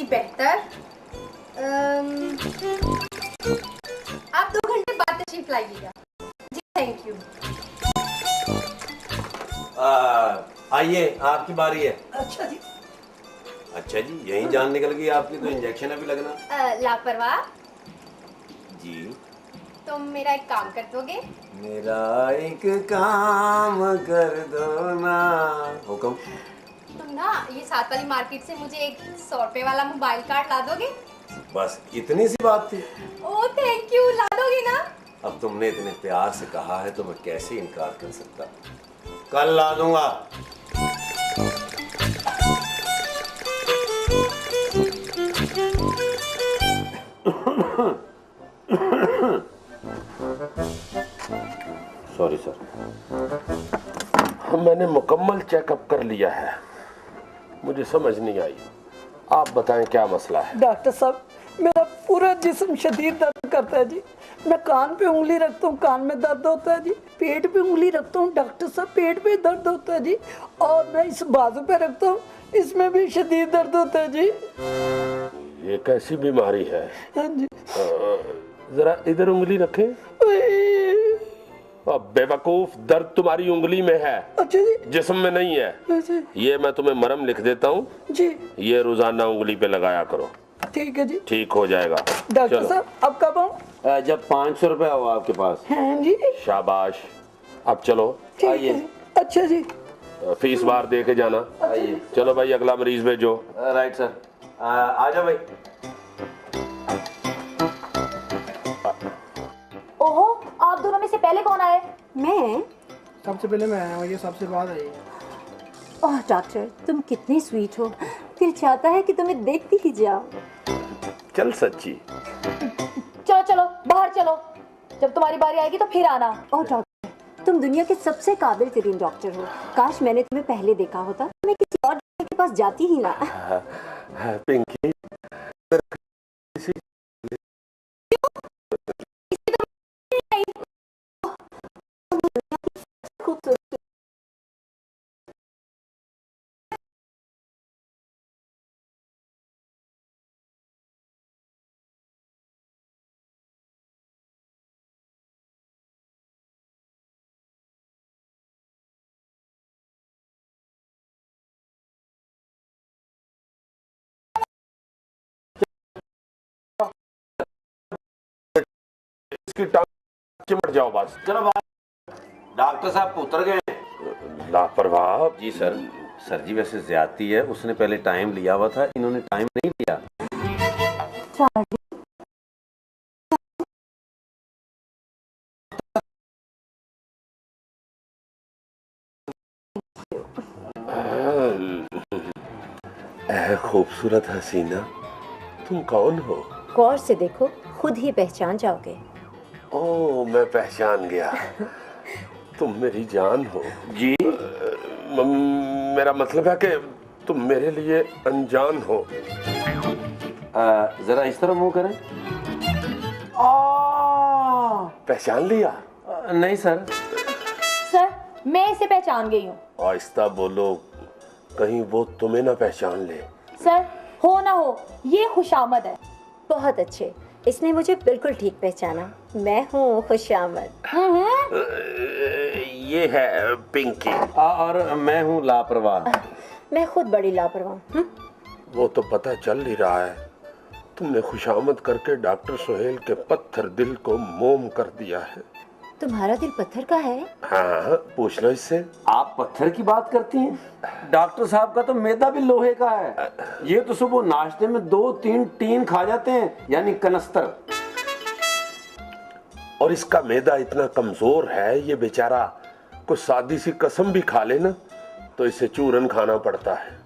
जी बेहतर। आप 2 घंटे बाद तशरीफ लाइएगा। जी थैंक यू। आइए, आपकी बारी है। अच्छा जी। अच्छा जी, यही जान निकल गई आपकी, तो इंजेक्शन अभी लगना। लापरवाह, जी। तुम मेरा एक काम कर दोगे? मेरा एक काम कर दो ना। हुक्म। तुम ना ये साथ वाली मार्केट से मुझे एक 100 रुपए वाला मोबाइल कार्ड ला दोगे? बस इतनी सी बात थी। ओह थैंक यू, ला दोगे ना? अब तुमने इतने प्यार से कहा है तो मैं कैसे इनकार कर सकता। कल ला दूंगा। Sorry sir. मैंने मुकम्मल चेकअप कर लिया है, मुझे समझ नहीं आई। आप बताएं क्या मसला है? डॉक्टर साहब, मेरा पूरा जिस्म शदीद दर्द करता है जी। मैं कान पे उंगली रखता हूँ, कान में दर्द होता है जी। पेट पे उंगली रखता हूँ, डॉक्टर साहब पेट पे दर्द होता है जी। और मैं इस बाजू पे रखता हूँ, इसमें भी शदीद दर्द होता है जी। ये कैसी बीमारी है? हाँ जी। जरा इधर उंगली रखें। अब बेवकूफ, दर्द तुम्हारी उंगली में है। अच्छा जी। जिस्म में नहीं है। अच्छा ये मैं तुम्हें मरहम लिख देता हूँ जी। ये रोजाना उंगली पे लगाया करो। ठीक है जी। ठीक हो जाएगा। डॉक्टर साहब अब कब आऊँ? जब 500 रुपया हो आपके पास। हाँ जी। शाबाश, अब चलो। ठीक है आइए। जी। अच्छा जी। फीस बार दे के जाना। आइए। चलो भाई, अगला मरीज भेजो। Right sir. आ जाओ भाई। ओहो, आप दोनों में से पहले कौन आए? मैं। सबसे पहले मैं आया हूँ, ये सबसे बाद आई। ओह डॉक्टर, तुम कितने स्वीट हो। दिल चाहता है कि तुम्हें देखती ही जाओ। चल सच्ची। चलो चलो बाहर चलो, जब तुम्हारी बारी आएगी तो फिर आना। ओह डॉक्टर, तुम दुनिया के सबसे काबिल तरीन डॉक्टर हो। काश मैंने तुम्हें पहले देखा होता, मैं किसी और डॉक्टर के पास जाती ही ना। पिंकी, खूबसूरत। इसकी टांग चिमट जाओ बस। चलो डॉक्टर साहब उतर गए। लापरवाह। जी सर। सर जी वैसे ज्यादती है, उसने पहले टाइम लिया हुआ था, इन्होंने टाइम नहीं लिया। खूबसूरत हसीना, तुम कौन हो? गौर से देखो, खुद ही पहचान जाओगे। ओह, मैं पहचान गया। तुम मेरी जान हो। जी। मेरा मतलब है कि तुम मेरे लिए अनजान हो। जरा इस तरह मुंह करें। पहचान लिया? नहीं सर। सर, मैं इसे पहचान गई हूँ। आहिस्ता बोलो, कहीं वो तुम्हें ना पहचान ले। सर, हो ना हो, ये खुशामद है। बहुत अच्छे, इसने मुझे बिल्कुल ठीक पहचाना। मैं हूँ खुशामद। ये है पिंकी। और मैं हूँ लापरवाह। मैं खुद बड़ी लापरवाह हूँ। वो तो पता चल ही रहा है, तुमने खुशामद करके डॉक्टर सुहेल के पत्थर दिल को मोम कर दिया है। तुम्हारा दिल पत्थर का है? हाँ, पूछ लो इससे। आप पत्थर की बात करती हैं? डॉक्टर साहब का तो मैदा भी लोहे का है। ये तो सुबह नाश्ते में 2-3 टीन खा जाते हैं, यानी कनस्तर। और इसका मैदा इतना कमजोर है, ये बेचारा कुछ सादी सी कसम भी खा ले ना तो इसे चूरन खाना पड़ता है।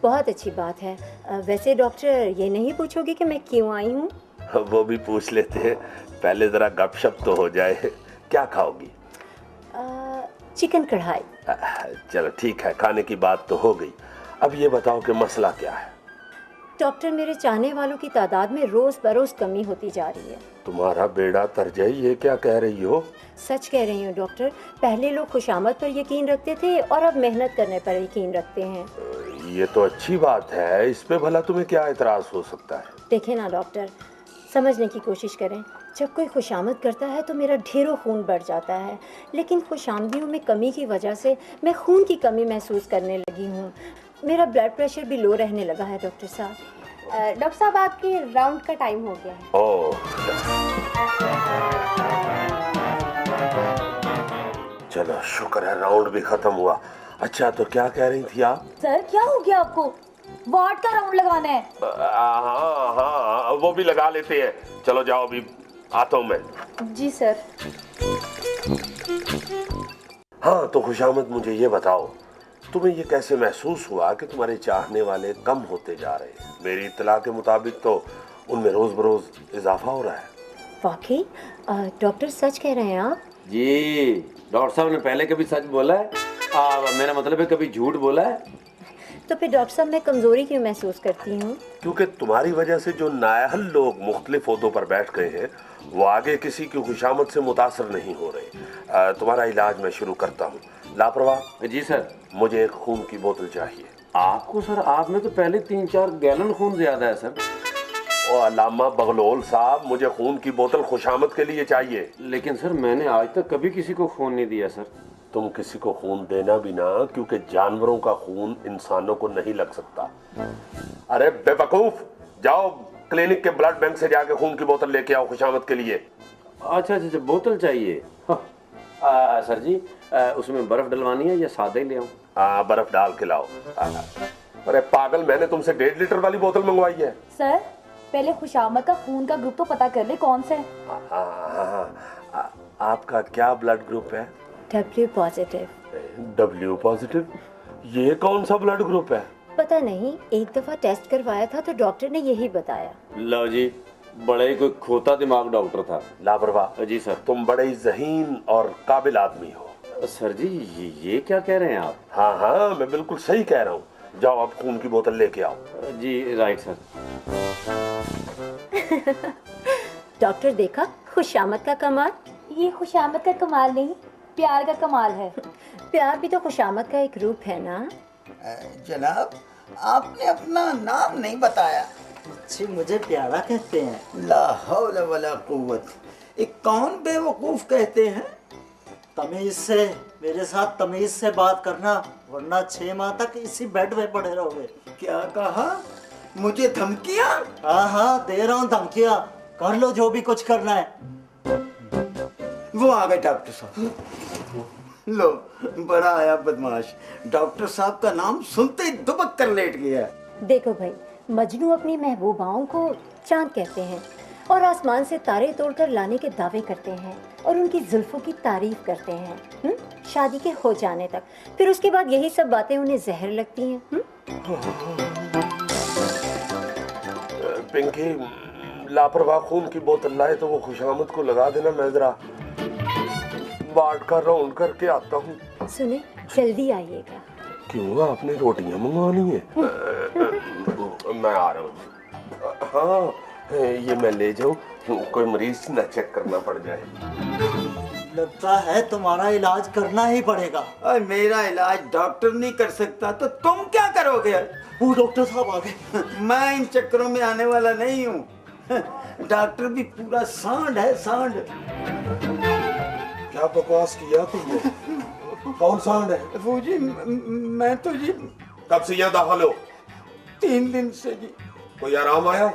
बहुत अच्छी बात है। वैसे डॉक्टर, ये नहीं पूछोगे कि मैं क्यों आई हूँ? वो भी पूछ लेते हैं, पहले जरा गपशप तो हो जाए। क्या खाओगी? चिकन कढ़ाई। चलो ठीक है, खाने की बात तो हो गई। अब ये बताओ कि मसला क्या है? डॉक्टर, मेरे चाहने वालों की तादाद में रोज बरोज कमी होती जा रही है। तुम्हारा बेड़ा तरजाई, ये क्या कह रही हो? सच कह रही हूँ डॉक्टर। पहले लोग खुशामद पर यकीन रखते थे और अब मेहनत करने पर यकीन रखते हैं। ये तो अच्छी बात है, इस पे भला तुम्हें क्या एतराज हो सकता है? देखें ना डॉक्टर, समझने की कोशिश करें। जब कोई खुशामद करता है तो मेरा ढेरों खून बढ़ जाता है, लेकिन खुशामदियों में कमी की वजह से मैं खून की कमी महसूस करने लगी हूँ। मेरा ब्लड प्रेशर भी लो रहने लगा है डॉक्टर साहब। डॉक्टर साहब आपके राउंड का टाइम हो गया है। ओह, चलो शुक्र है राउंड भी खत्म हुआ। अच्छा, तो क्या कह रही थी आप? सर क्या हो गया आपको? वार्ड का राउंड लगाना है? हाँ हाँ, वो भी लगा लेते हैं। चलो जाओ, अभी आता हूँ मैं। जी सर। हाँ, तो खुशामद मुझे ये बताओ, तुम्हें ये कैसे महसूस हुआ कि तुम्हारे चाहने वाले कम होते जा रहे हैं? मेरी इत्तला के मुताबिक तो उनमें रोज बरोज इजाफा हो रहा है। वाकई डॉक्टर सच कह रहे हैं आप? जी, डॉक्टर साहब ने पहले कभी सच बोला है? मेरा मतलब है कभी झूठ बोला है? तो फिर डॉक्टर साहब मैं कमजोरी क्यों महसूस करती हूँ? क्योंकि तुम्हारी वजह से जो नाअहल लोग मुख्तलिफ ओहदों पर बैठ गए हैं वो आगे किसी की खुशामद से मुतासर नहीं हो रहे। तुम्हारा इलाज मैं शुरू करता हूँ। लापरवाह। जी सर। मुझे एक खून की बोतल चाहिए। आपको सर, आप में तो पहले 3-4 गैलन खून ज्यादा है सर। और अल्लामा बगलोल साहब, मुझे खून की बोतल खुशामद के लिए चाहिए। लेकिन सर मैंने आज तक कभी किसी को खून नहीं दिया सर। तुम किसी को खून देना भी ना, क्योंकि जानवरों का खून इंसानों को नहीं लग सकता। अरे बेवकूफ, जाओ क्लिनिक के ब्लड बैंक से जाके खून की बोतल लेके आओ खुशामद के लिए। अच्छा अच्छा, बोतल चाहिए। सर जी, उसमें बर्फ डलवानी है या सादा ही ले आऊं? बर्फ डाल के लाओ। अरे पागल, मैंने तुमसे 1.5 लीटर वाली बोतल मंगवाई है। सर पहले खुशामद का खून का ग्रुप तो पता कर ले कौन सा है। आपका क्या ब्लड ग्रुप है? W positive. W positive? ये कौन सा ब्लड ग्रुप है? पता नहीं, एक दफा टेस्ट करवाया था तो डॉक्टर ने यही बताया। लो जी, बड़े ही कोई खोता दिमाग डॉक्टर था। लापरवाह। जी सर। तुम बड़े ही ज़हीन और काबिल आदमी हो। सर जी, ये क्या कह रहे हैं आप? हाँ हाँ, मैं बिल्कुल सही कह रहा हूँ। जाओ आप खून की बोतल लेके आओ। जी राइट सर। डॉक्टर देखा खुशामद का कमाल? ये खुशामद का कमाल नहीं, प्यार का कमाल है। प्यार भी तो खुशामद का एक रूप है ना? जनाब, आपने अपना नाम नहीं बताया। जी मुझे प्यारा कहते हैं। ला हौल वला कुव्वत। एक कौन बेवकूफ कहते हैं? तमीज से, मेरे साथ तमीज से बात करना, वरना 6 माह तक इसी बेड में पड़े रहोगे। क्या कहा? मुझे धमकियां? हाँ हाँ, दे रहा हूँ धमकियाँ। कर लो जो भी कुछ करना है। वो आ गए डॉक्टर साहब। लो, बड़ा आया बदमाश। डॉक्टर साहब का नाम सुनते ही दुबक कर लेट गया। देखो भाई, मजनू अपनी महबूबाओं को चांद कहते हैं और आसमान से तारे तोड़कर लाने के दावे करते हैं और उनकी जुल्फों की तारीफ करते हैं शादी के हो जाने तक। फिर उसके बाद यही सब बातें उन्हें जहर लगती हैं। पिंकी, लापरवाह खून की बोतल लाए तो वो खुशामद को लगा देना। मैं जरा वार्ड का राउंड करके आता हूँ। सुने, जल्दी आइएगा। क्यों, आपने रोटियां मंगवानी है? मैं आ रहा हूँ। हाँ, ये मैं ले जाऊँ, कोई मरीज ना चेक करना पड़ जाए। लगता है तुम्हारा इलाज करना ही पड़ेगा। और मेरा इलाज डॉक्टर नहीं कर सकता तो तुम क्या करोगे? वो डॉक्टर साहब आ गए। मैं इन चक्करों में आने वाला नहीं हूँ। डॉक्टर भी पूरा सांड है, सांड। क्या बकवास किया तुमने? कौन सांड है? वो जी, मैं तो जी कब से यहाँ दाखिल हो? 3 दिन से जी। कोई आराम आया?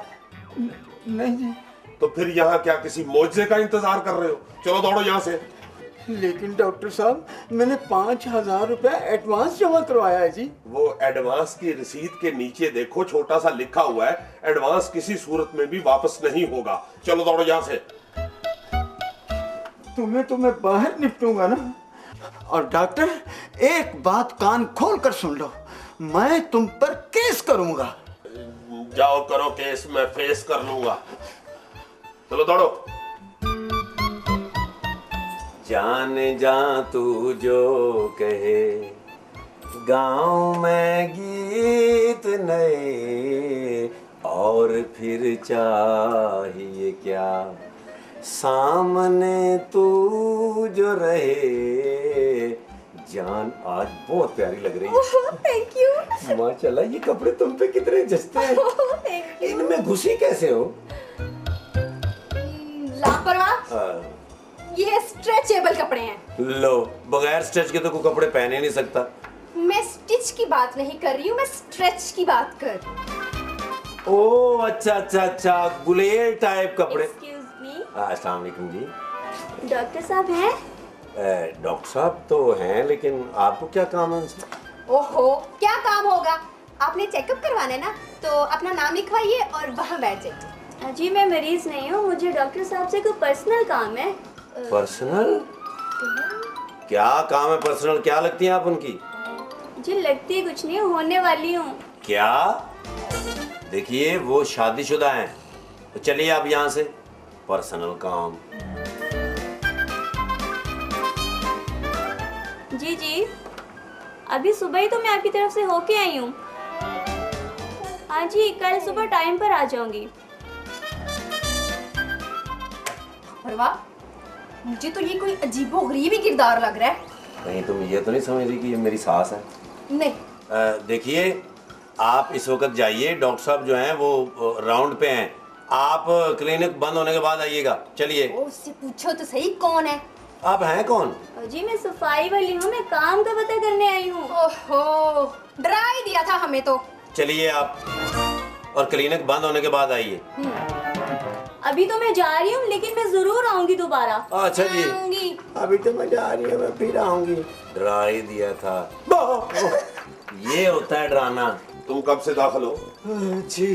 नहीं जी। तो फिर यहाँ क्या किसी मौजज़े का इंतजार कर रहे हो? चलो दौड़ो यहाँ से। लेकिन डॉक्टर साहब, मैंने 5,000 रुपया एडवांस जमा करवाया है जी। वो एडवांस की रसीद के नीचे देखो, छोटा सा लिखा हुआ है, एडवांस किसी सूरत में भी वापस नहीं होगा। चलो दौड़ो यहाँ से। तुम्हें तो मैं बाहर निपटूंगा ना। और डॉक्टर, एक बात कान खोल कर सुन लो, मैं तुम पर केस करूंगा। जाओ करो केस, मैं फेस कर लूंगा। चलो दौड़ो। जान जा तू जो कहे, गाँव में गीत नए, और फिर चाहिए क्या, सामने तू जो रहे, जान आज बहुत प्यारी लग रही है। Thank you. माशाल्लाह, ये कपड़े तुम पे कितने जचते हैं। Thank you. इनमें घुसी कैसे हो? लापरवाह, हाँ। ये स्ट्रेचेबल कपड़े हैं। लो, बगैर स्ट्रेच के तो कोई कपड़े पहन ही नहीं सकता। मैं स्टिच की बात नहीं कर रही हूँ, मैं स्ट्रेच की बात कर रही हूँ। ओ अच्छा अच्छा अच्छा, गुलेल टाइप कपड़े। एक्सक्यूज मी, अस्सलाम वालेकुम जी। डॉक्टर साहब हैं? डॉक्टर साहब तो हैं, लेकिन आपको क्या काम है उनसे? ओहो, क्या काम होगा? आपने चेकअप करवाना है ना, तो अपना नाम लिखवाइए और वहाँ बैठ जाइए। जी मैं मरीज नहीं हूँ, मुझे डॉक्टर साहब से कोई पर्सनल काम है। पर्सनल? क्या काम है पर्सनल? क्या लगती हैं आप उनकी? जी लगती कुछ नहीं, होने वाली हूँ। क्या? देखिए वो शादीशुदा हैं, तो चलिए आप यहाँ से। पर्सनल काम। जी जी, अभी सुबह ही तो मैं आपकी तरफ से होके आई हूँ। हाँ जी, कल सुबह टाइम पर आ जाऊंगी। परवाह, मुझे तो ये कोई अजीबो-गरीब ही किरदार लग रहा है। कहीं तुम ये तो नहीं समझ रही कि ये मेरी सास है? नहीं। देखिए, आप इस वक्त जाइए, डॉक्टर साहब जो हैं वो राउंड पे हैं। आप क्लिनिक बंद होने के बाद आइएगा। चलिए। उससे पूछो तो सही, कौन है? आप हैं कौन? जी मैं सफाई वाली हूँ, मैं काम का पता करने आई हूँ। ओहो, डरा ही दिया था हमें तो। चलिए आप, और क्लिनिक बंद होने के बाद आइए। अभी तो मैं जा रही हूँ, लेकिन मैं जरूर आऊंगी दोबारा। अच्छा जी। आऊंगी। अभी तो मैं जा रही हूँ, मैं फिर आऊंगी। डरा ही दिया था। ये होता है डराना। तुम कब से दाखिल हो? जी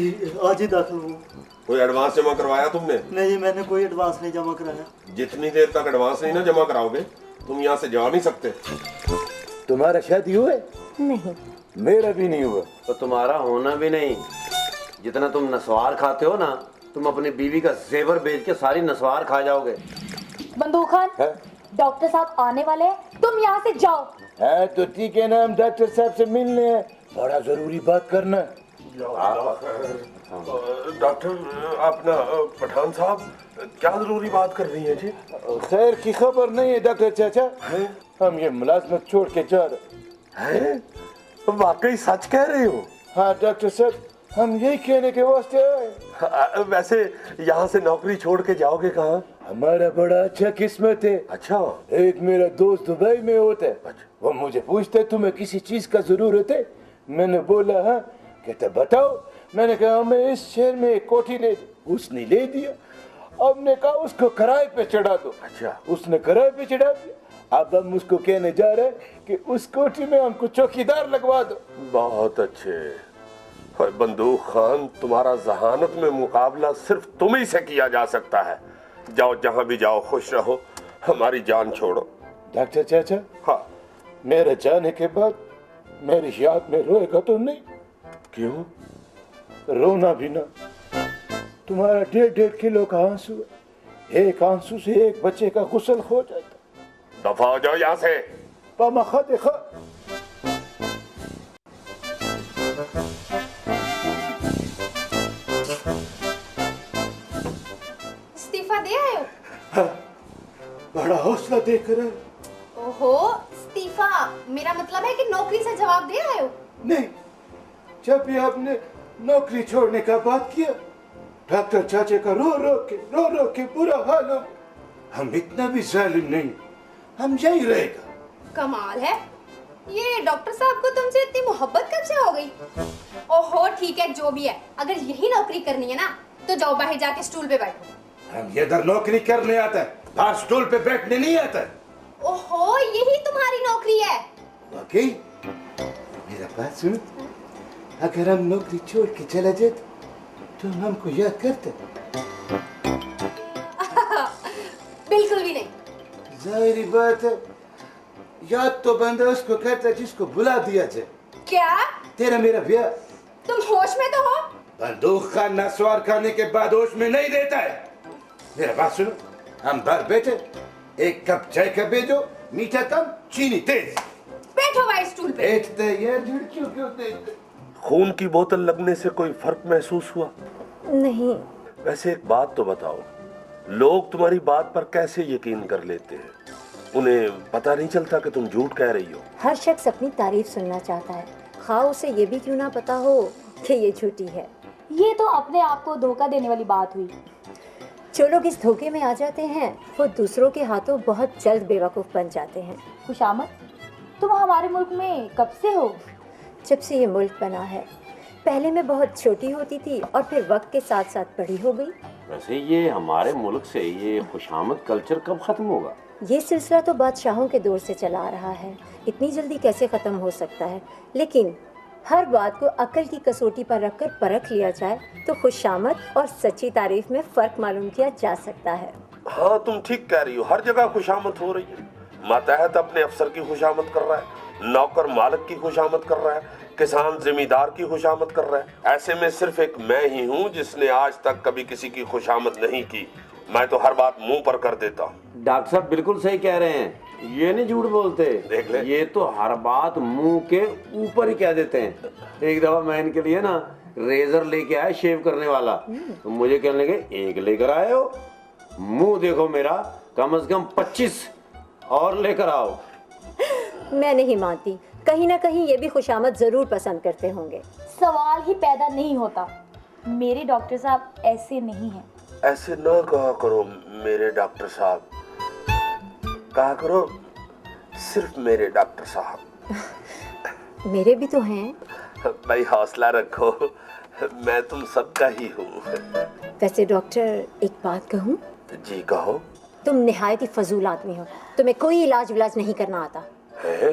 आज ही दाखिल हूँ। कोई एडवांस जमा करवाया तुमने? नहीं, मैंने कोई एडवांस नहीं जमा कराया। जितनी देर तक एडवांस नहीं ना जमा कराओगे, तुम यहाँ से जा नहीं सकते। तुम्हारा शादी हुआ? नहीं। मेरा भी नहीं हुआ। तो तुम्हारा होना भी नहीं। जितना तुम नस्वार खाते हो ना, तुम अपनी बीवी का जेवर बेच के सारी नस्वार खा जाओगे। बंदूक खान, डॉक्टर साहब आने वाले हैं, तुम यहाँ से जाओ। हाँ तो ठीक है ना, हम डॉक्टर साहब से मिलने हैं, बड़ा जरूरी बात करना। डॉक्टर, अपना पठान साहब क्या जरूरी बात कर रही हैं जी? खैर की खबर नहीं है डॉक्टर चाचा, हम ये मुलाजमत छोड़ के जा रहे हैं। वाकई सच कह रहे हो? हाँ डॉक्टर साहब, हम यही कहने के वास्ते आए। वैसे यहाँ से नौकरी छोड़ के जाओगे कहाँ? हमारा बड़ा अच्छा किस्मत है। अच्छा। एक मेरा दोस्त दुबई में होता है। अच्छा। वो मुझे पूछता तुम्हें किसी चीज का जरूरत है? मैंने बोला हाँ। कहता बताओ। मैंने कहा मैं इस शहर में एक कोठी ले दी। उसने ले दिया। अब ने कहा उसको किराए पे चढ़ा दो। अच्छा। उसने किराए पे चढ़ा दिया। अब हम उसको कहने जा रहे हैं कि उस कोठी में हमको चौकीदार लगवा दो। बहुत अच्छे। बंदूक खान, तुम्हारा जहानत में मुकाबला सिर्फ तुम ही से किया जा सकता है। जाओ, जहां भी जाओ खुश रहो, हमारी जान छोड़ो। डॉक्टर चाचा, हाँ। मेरे जाने के बाद मेरी याद में रोएगा तो नहीं? क्यों? रोना भी ना। तुम्हारा 1.5 किलो का आंसू है। एक आंसू से एक बच्चे का गुस्ल हो जाता। दफा हो जाओ यहाँ से। पामा खा देखा। इस्तीफा दे आए हो? बड़ा हौसला देकर। ओहो, इस्तीफा मेरा मतलब है कि नौकरी से जवाब दे आए हो? नहीं, जब भी आपने नौकरी छोड़ने का बात किया, डॉक्टर चाचे का रो रो के बुरा हाल हो। हम इतना भी जालिम नहीं, हम यही रहेगा। कमाल है, ये डॉक्टर साहब को तुमसे इतनी मोहब्बत कब से हो गई? ओहो ठीक है, जो भी है, अगर यही नौकरी करनी है ना, तो जाओ बाहर जाके स्टूल पे बैठो। हम इधर नौकरी करने आता है, बाहर स्टूल पे बैठने नहीं आता है। ओहो, यही तुम्हारी नौकरी है? वाकई? मेरा बात सुनो, अगर हम नौकरी छोड़ के चला जाते तो हमको याद करते? बिल्कुल भी नहीं। जाहिर बात है, याद तो बंदा उसको करता जिसको बुला दिया जाए। क्या? तेरा मेरा ब्याह। तुम होश में तो हो? बंदूक का नस्वार खाने के बाद होश में नहीं देता है। मेरा बात सुनो, हम बाहर बैठे, एक कप चाय का भेजो, मीठा कम, चीनी तेज। बैठो भाई स्टूल पे। बैठते यार, झुड़कियों क्यों देखते? खून की बोतल लगने से कोई फर्क महसूस हुआ? नहीं। वैसे एक बात तो बताओ, लोग तुम्हारी बात पर कैसे यकीन कर लेते हैं? उन्हें पता नहीं चलता कि तुम झूठ कह रही हो? हर शख्स अपनी तारीफ सुनना चाहता है, खा उसे ये भी क्यों ना पता हो कि ये झूठी है। ये तो अपने आप को धोखा देने वाली बात हुई। जो लोग इस धोखे में आ जाते हैं वो दूसरों के हाथों बहुत जल्द बेवकूफ़ बन जाते हैं। खुशामद, तुम हमारे मुल्क में कब से हो? जब से ये मुल्क बना है। पहले मैं बहुत छोटी होती थी और फिर वक्त के साथ साथ बड़ी हो गई। वैसे ये हमारे मुल्क से ये खुशामद कल्चर कब खत्म होगा? ये सिलसिला तो बादशाहों के दौर से चला आ रहा है, इतनी जल्दी कैसे ख़त्म हो सकता है। लेकिन हर बात को अक्ल की कसौटी पर रखकर परख लिया जाए तो खुशामद और सच्ची तारीफ में फ़र्क मालूम किया जा सकता है। हाँ, तुम ठीक कह रही हो, हर जगह खुशामद हो रही है। मातहत अपने अफसर की खुशामद कर रहा है, नौकर मालिक की खुशामद कर रहा है, किसान जिम्मेदार की खुशामद कर रहा है। ऐसे में सिर्फ एक मैं ही हूँ जिसने आज तक कभी किसी की खुशामद नहीं की। मैं तो हर बात मुंह पर कर देता हूँ। डॉक्टर साहब बिल्कुल सही कह रहे हैं, ये नहीं झूठ बोलते। देख ले। ये तो हर बात मुंह के ऊपर ही कह देते हैं। एक दफा मैं इनके लिए ना रेजर लेके आया शेव करने वाला, तो मुझे कहने लगे एक लेकर आए हो, मुंह देखो मेरा, कम से कम 25 और लेकर आओ। मैं नहीं मानती, कहीं ना कहीं ये भी खुशामद जरूर पसंद करते होंगे। सवाल ही पैदा नहीं होता। मेरे डॉक्टर साहब ऐसे नहीं हैं। ऐसे ना कहा करो मेरे डॉक्टर साहब, कहा करो सिर्फ मेरे डॉक्टर साहब। मेरे भी तो हैं। भाई हौसला रखो, मैं तुम सबका ही हूँ। वैसे डॉक्टर एक बात कहूँ? जी कहो। तुम निहायत ही फजूल आदमी हो, तुम्हें कोई इलाज विलाज नहीं करना आता है?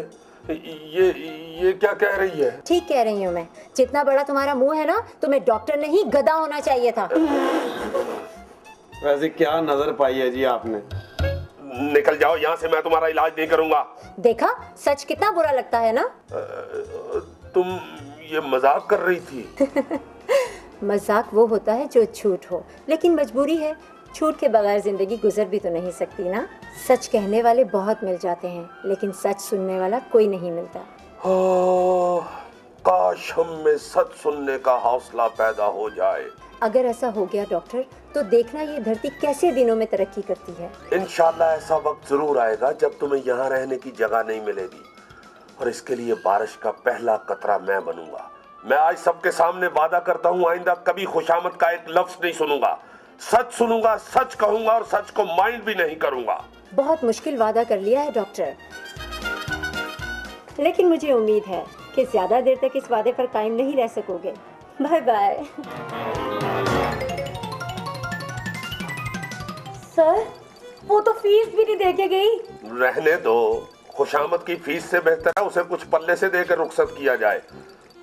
ये क्या कह रही है? ठीक कह रही हूँ मैं। जितना बड़ा तुम्हारा मुंह है ना, तुम्हें डॉक्टर नहीं गधा होना चाहिए था। वैसे क्या नजर पाई है जी आपने? निकल जाओ यहाँ से, मैं तुम्हारा इलाज नहीं करूंगा। देखा, सच कितना बुरा लगता है ना। तुम ये मजाक कर रही थी? मजाक वो होता है जो झूठ हो, लेकिन मजबूरी है, झूठ के बगैर जिंदगी गुजर भी तो नहीं सकती ना। सच कहने वाले बहुत मिल जाते हैं, लेकिन सच सुनने वाला कोई नहीं मिलता। काश हम में सच सुनने का हौसला पैदा हो जाए। अगर ऐसा हो गया डॉक्टर, तो देखना ये धरती कैसे दिनों में तरक्की करती है। इंशाल्लाह ऐसा वक्त जरूर आएगा जब तुम्हें यहाँ रहने की जगह नहीं मिलेगी, और इसके लिए बारिश का पहला कतरा मैं बनूंगा। मैं आज सबके सामने वादा करता हूँ, आइंदा कभी खुशामद का एक लफ्ज नहीं सुनूंगा। सच सुनूंगा, सच कहूंगा और सच को माइंड भी नहीं करूंगा। बहुत मुश्किल वादा कर लिया है डॉक्टर, लेकिन मुझे उम्मीद है कि ज्यादा देर तक इस वादे पर कायम नहीं रह सकोगे। Bye bye. सर, वो तो फीस भी नहीं देके गई। रहने दो, खुशामद की फीस से बेहतर है उसे कुछ पल्ले से देकर रुखसत किया जाए।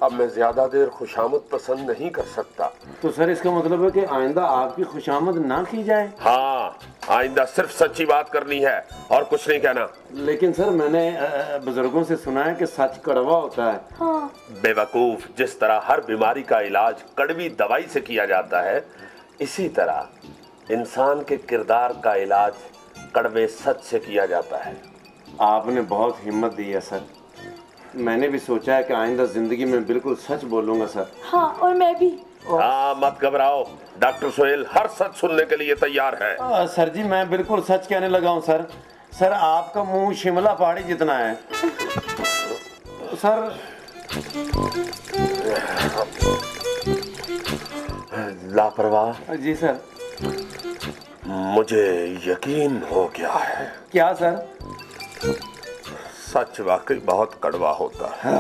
अब मैं ज्यादा देर खुशामद पसंद नहीं कर सकता। तो सर इसका मतलब है कि आइंदा आपकी खुशामद ना की जाए? हाँ, आइंदा सिर्फ सच्ची बात करनी है और कुछ नहीं कहना। लेकिन सर मैंने बुजुर्गों से सुना है कि सच कड़वा होता है। हाँ। बेवकूफ, जिस तरह हर बीमारी का इलाज कड़वी दवाई से किया जाता है, इसी तरह इंसान के किरदार का इलाज कड़वे सच से किया जाता है। आपने बहुत हिम्मत दी है सर। मैंने भी सोचा है कि आइंदा जिंदगी में बिल्कुल सच बोलूंगा सर। हाँ, और मैं भी। हाँ, मत घबराओ, डॉक्टर सोहेल हर सच सुनने के लिए तैयार है। सर जी मैं बिल्कुल सच कहने लगा हूँ सर। सर आपका मुंह शिमला पहाड़ी जितना है सर। लापरवाह। जी सर। मुझे यकीन हो गया है। क्या सर? सच वाकई बहुत कड़वा होता है।